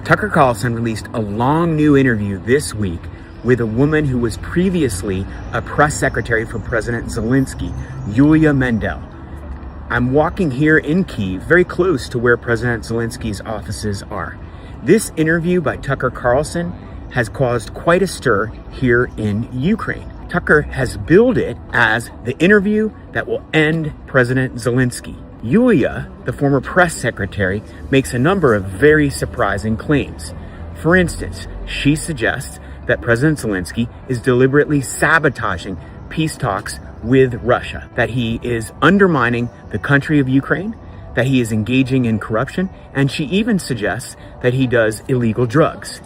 Tucker Carlson released a long new interview this week with a woman who was previously a press secretary for President Zelensky, Yulia Mendel. I'm walking here in Kyiv, very close to where President Zelensky's offices are. This interview by Tucker Carlson has caused quite a stir here in Ukraine. Tucker has billed it as the interview that will end President Zelensky. Yulia, the former press secretary, makes a number of very surprising claims. For instance, she suggests that President Zelensky is deliberately sabotaging peace talks with Russia, that he is undermining the country of Ukraine, that he is engaging in corruption, and she even suggests that he does illegal drugs.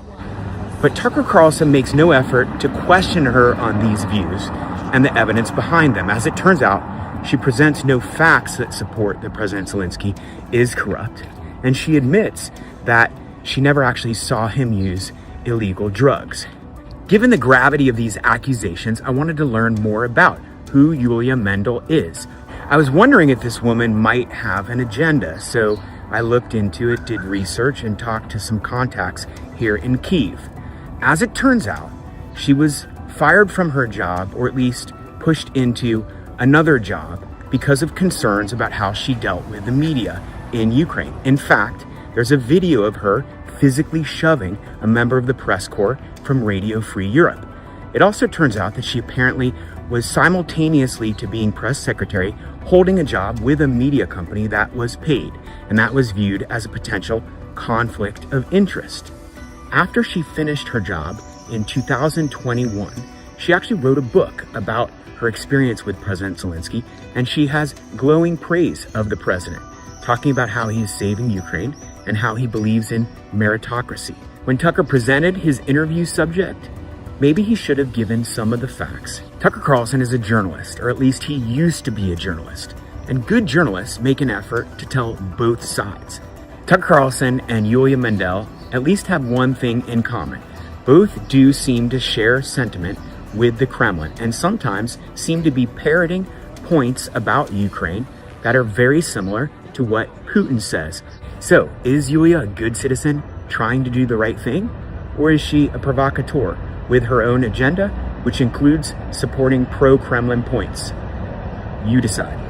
But Tucker Carlson makes no effort to question her on these views and the evidence behind them. As it turns out, she presents no facts that support that President Zelensky is corrupt, and she admits that she never actually saw him use illegal drugs. Given the gravity of these accusations, I wanted to learn more about who Yulia Mendel is. I was wondering if this woman might have an agenda, so I looked into it, did research, and talked to some contacts here in Kyiv. As it turns out, she was fired from her job, or at least pushed into another job, because of concerns about how she dealt with the media in Ukraine. In fact, there's a video of her physically shoving a member of the press corps from Radio Free Europe. It also turns out that she apparently was simultaneously to being press secretary holding a job with a media company that was paid, and that was viewed as a potential conflict of interest. After she finished her job in 2021, she actually wrote a book about her experience with President Zelensky, and she has glowing praise of the president, talking about how he is saving Ukraine and how he believes in meritocracy. When Tucker presented his interview subject, maybe he should have given some of the facts. Tucker Carlson is a journalist, or at least he used to be a journalist, and good journalists make an effort to tell both sides. Tucker Carlson and Yulia Mendel at least have one thing in common. Both do seem to share sentiment with the Kremlin, and sometimes seem to be parroting points about Ukraine that are very similar to what Putin says. So, is Yulia a good citizen trying to do the right thing? Or is she a provocateur with her own agenda, which includes supporting pro-Kremlin points? You decide.